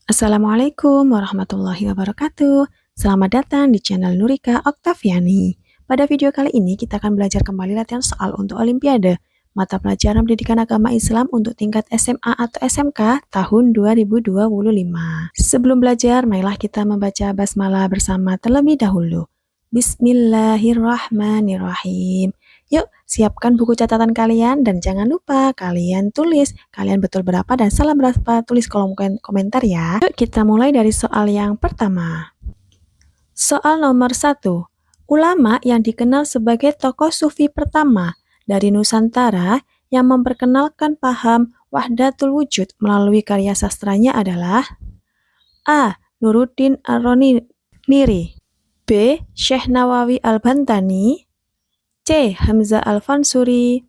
Assalamualaikum warahmatullahi wabarakatuh. Selamat datang di channel Nurika Oktaviani. Pada video kali ini kita akan belajar kembali latihan soal untuk Olimpiade mata pelajaran pendidikan agama Islam untuk tingkat SMA atau SMK tahun 2025. Sebelum belajar, marilah kita membaca basmalah bersama terlebih dahulu. Bismillahirrahmanirrahim. Yuk, siapkan buku catatan kalian dan jangan lupa kalian tulis kalian betul berapa dan salah berapa, tulis kolom komentar ya. Yuk kita mulai dari soal yang pertama. Soal nomor 1. Ulama yang dikenal sebagai tokoh sufi pertama dari Nusantara yang memperkenalkan paham wahdatul wujud melalui karya sastranya adalah A. Nuruddin Ar-Roniri, B. Syekh Nawawi Al-Bantani, C. Hamzah Al-Fansuri,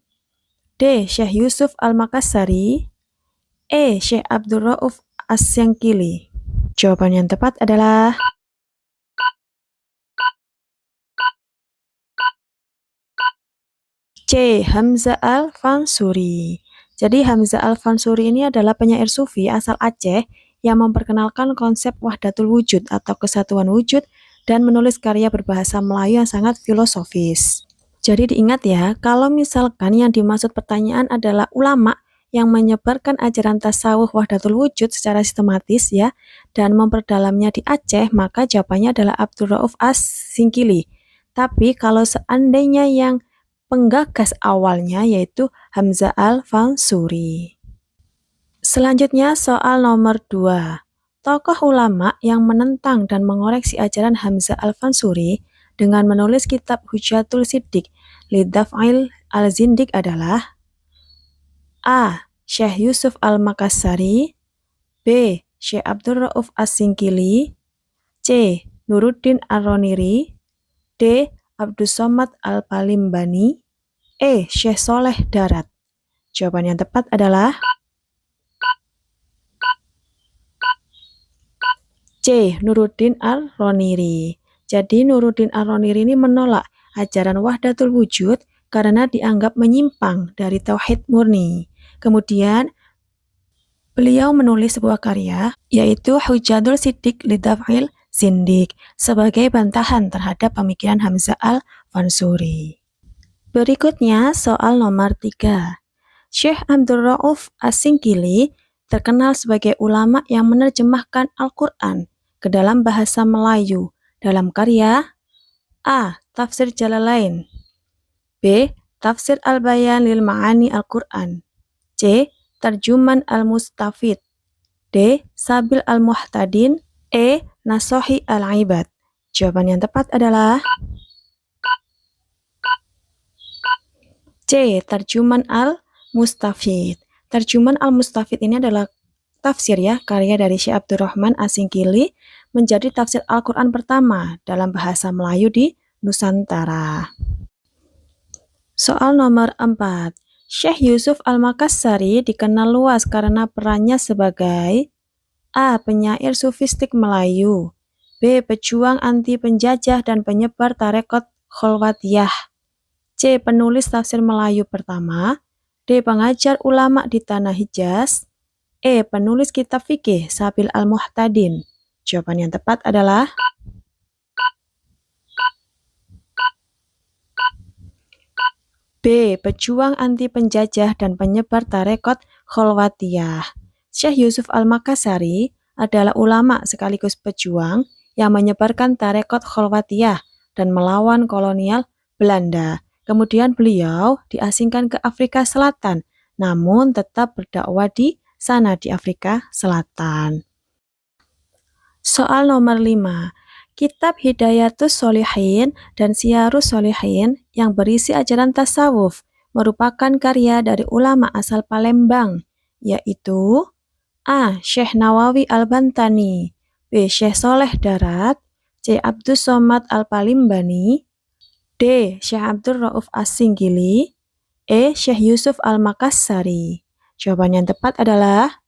D. Syekh Yusuf Al-Makassari, E. Syekh Abdul Rauf As-Syankili. Jawaban yang tepat adalah C. Hamzah Al-Fansuri. Jadi Hamzah Al-Fansuri ini adalah penyair sufi asal Aceh yang memperkenalkan konsep wahdatul wujud atau kesatuan wujud dan menulis karya berbahasa Melayu yang sangat filosofis. Jadi diingat ya, kalau misalkan yang dimaksud pertanyaan adalah ulama yang menyebarkan ajaran tasawuf wahdatul wujud secara sistematis ya, dan memperdalamnya di Aceh, maka jawabannya adalah Abdul Rauf As-Singkili. Tapi kalau seandainya yang penggagas awalnya yaitu Hamzah Al-Fansuri. Selanjutnya soal nomor 2. Tokoh ulama yang menentang dan mengoreksi ajaran Hamzah Al-Fansuri dengan menulis kitab Hujatul Siddiq Lidaf'il Al-Zindiq adalah A. Syekh Yusuf Al-Makassari, B. Syekh Abdul Rauf As-Singkili, C. Nuruddin Ar-Roniri, D. Abdus Somad Al-Palimbani, E. Syekh Soleh Darat. Jawaban yang tepat adalah C. Nuruddin Ar-Roniri. Jadi Nuruddin Ar-Roniri ini menolak ajaran wahdatul wujud karena dianggap menyimpang dari tauhid murni. Kemudian beliau menulis sebuah karya yaitu Hujatul Siddiq Lidaf'il Zindiq sebagai bantahan terhadap pemikiran Hamzah Al-Fansuri. Berikutnya soal nomor 3. Syekh Abdul Rauf As-Singkili terkenal sebagai ulama yang menerjemahkan Al-Quran ke dalam bahasa Melayu dalam karya A. Tafsir Jalalain, B. Tafsir Al-Bayan lil Ma'ani Al-Quran, C. Tarjuman Al-Mustafid, D. Sabil Al-Muhtadin, E. Nasohi Al-Ibad. Jawaban yang tepat adalah C. Tarjuman Al-Mustafid. Tarjuman Al-Mustafid ini adalah tafsir ya, karya dari Syekh Abdurrahman As-Singkili menjadi tafsir Al-Quran pertama dalam bahasa Melayu di Nusantara. Soal nomor 4. Syekh Yusuf Al-Makassari dikenal luas karena perannya sebagai A. Penyair sufistik Melayu, B. Pejuang anti penjajah dan penyebar tarekat Kholwatiyah, C. Penulis tafsir Melayu pertama, D. Pengajar ulama di Tanah Hijaz, E. Penulis kitab fikih Sabil Al-Muhtadin. Jawaban yang tepat adalah B. Pejuang anti penjajah dan penyebar tarekat Kholwatiyah. Syekh Yusuf Al-Makassari adalah ulama sekaligus pejuang yang menyebarkan tarekat Kholwatiyah dan melawan kolonial Belanda. Kemudian beliau diasingkan ke Afrika Selatan, namun tetap berdakwah di sana di Afrika Selatan. Soal nomor 5. Kitab Hidayatus Sholihin dan Siyarus Sholihin yang berisi ajaran tasawuf merupakan karya dari ulama asal Palembang, yaitu A. Syekh Nawawi Al-Bantani, B. Syekh Soleh Darat, C. Abdus Somad Al-Palimbani, D. Syekh Abdul Rauf As-Singkili, E. Syekh Yusuf Al-Makassari. Jawaban yang tepat adalah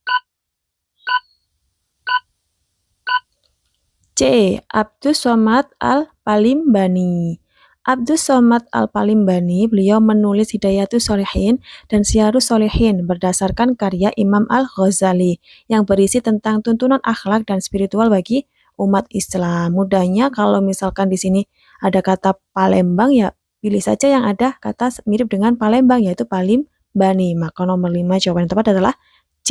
C. Abdus Somad Al-Palimbani. Abdus Somad Al-Palimbani, beliau menulis Hidayatus Sholihin dan Syiarus Sholihin berdasarkan karya Imam Al-Ghazali yang berisi tentang tuntunan akhlak dan spiritual bagi umat Islam. Mudahnya kalau misalkan di sini ada kata Palembang, ya pilih saja yang ada kata mirip dengan Palembang, yaitu Palimbani. Maka nomor 5 jawaban yang tepat adalah C.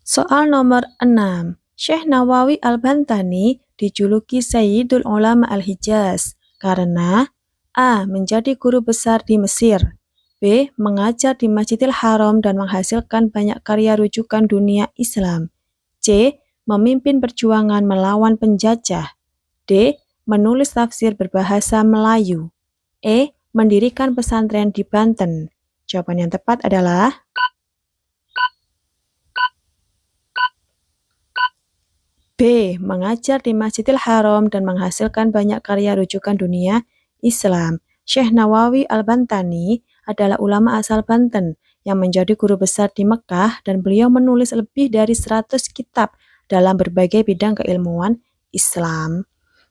Soal nomor 6. Syekh Nawawi Al-Bantani dijuluki Sayyidul Ulama Al-Hijaz karena A. Menjadi guru besar di Mesir, B. Mengajar di Masjidil Haram dan menghasilkan banyak karya rujukan dunia Islam, C. Memimpin perjuangan melawan penjajah, D. Menulis tafsir berbahasa Melayu, E. Mendirikan pesantren di Banten. Jawaban yang tepat adalah B. Mengajar di Masjidil Haram dan menghasilkan banyak karya rujukan dunia Islam. Syekh Nawawi Al-Bantani adalah ulama asal Banten yang menjadi guru besar di Mekah dan beliau menulis lebih dari 100 kitab dalam berbagai bidang keilmuan Islam.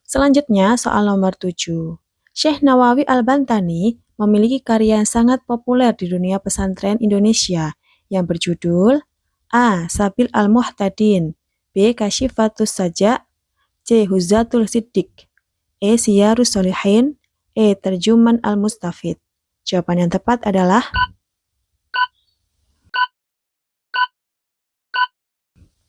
Selanjutnya soal nomor 7. Syekh Nawawi Al-Bantani memiliki karya yang sangat populer di dunia pesantren Indonesia yang berjudul A. Sabil Al-Muhtadin, B. Kasyifatus Saja, C. Huzatul Siddiq, E. Syiarus Sholihin, E. Terjuman Al-Mustafid. Jawaban yang tepat adalah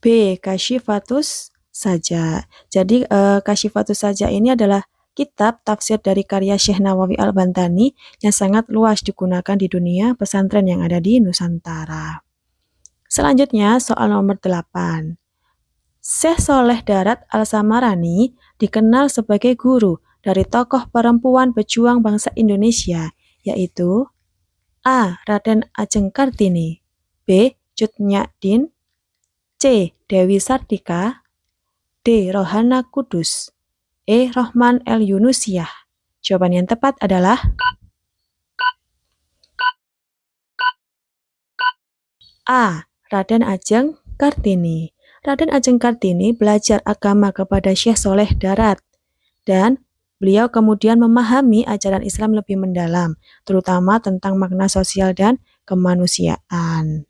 B. Kasyifatus Saja. Jadi Kasyifatus Saja ini adalah kitab tafsir dari karya Syekh Nawawi Al-Bantani yang sangat luas digunakan di dunia pesantren yang ada di Nusantara. Selanjutnya soal nomor 8. Syekh Soleh Darat Al-Samarani dikenal sebagai guru dari tokoh perempuan pejuang bangsa Indonesia, yaitu A. Raden Ajeng Kartini, B. Cut Nyak Dien, C. Dewi Sartika, D. Rohana Kudus, E. Rohman El Yunusiyah. Jawaban yang tepat adalah A. Raden Ajeng Kartini. Raden Ajeng Kartini belajar agama kepada Syekh Soleh Darat dan beliau kemudian memahami ajaran Islam lebih mendalam, terutama tentang makna sosial dan kemanusiaan.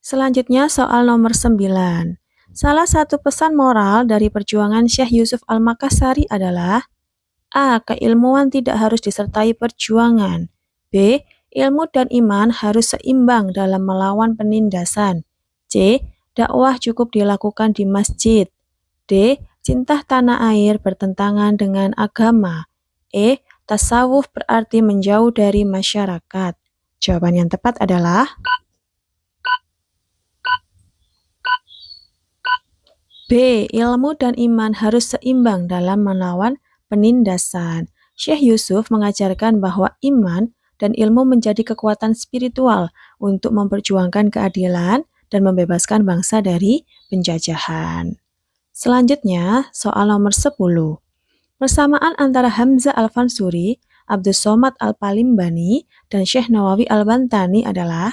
Selanjutnya soal nomor 9. Salah satu pesan moral dari perjuangan Syekh Yusuf Al-Makassari adalah A. Keilmuan tidak harus disertai perjuangan, B. Ilmu dan iman harus seimbang dalam melawan penindasan, C. Dakwah cukup dilakukan di masjid, D. Cinta tanah air bertentangan dengan agama, E. Tasawuf berarti menjauh dari masyarakat. Jawaban yang tepat adalah B. Ilmu dan iman harus seimbang dalam melawan penindasan. Syekh Yusuf mengajarkan bahwa iman dan ilmu menjadi kekuatan spiritual untuk memperjuangkan keadilan dan membebaskan bangsa dari penjajahan. Selanjutnya, soal nomor 10. Persamaan antara Hamzah Al-Fansuri, Abdus Somad Al-Palimbani, dan Syekh Nawawi Al-Bantani adalah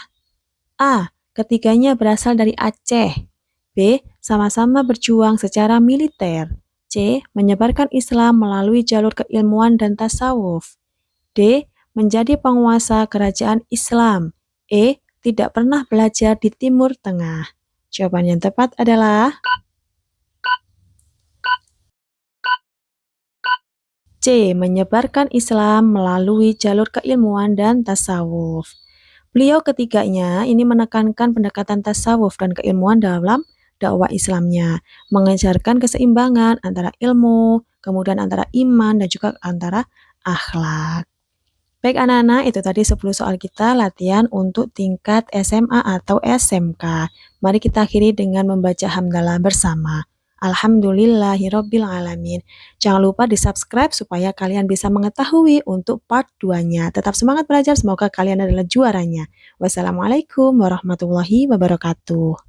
A. Ketiganya berasal dari Aceh, B. Sama-sama berjuang secara militer, C. Menyebarkan Islam melalui jalur keilmuan dan tasawuf, D. Menjadi penguasa kerajaan Islam, E. Tidak pernah belajar di Timur Tengah. Jawaban yang tepat adalah C. Menyebarkan Islam melalui jalur keilmuan dan tasawuf. Beliau ketiganya ini menekankan pendekatan tasawuf dan keilmuan dalam dakwah Islamnya, mengajarkan keseimbangan antara ilmu, kemudian antara iman, dan juga antara akhlak. Baik anak-anak, itu tadi 10 soal kita latihan untuk tingkat SMA atau SMK. Mari kita akhiri dengan membaca hamdalah bersama. Alhamdulillahirabbil alamin. Jangan lupa di-subscribe supaya kalian bisa mengetahui untuk part 2-nya. Tetap semangat belajar, semoga kalian adalah juaranya. Wassalamualaikum warahmatullahi wabarakatuh.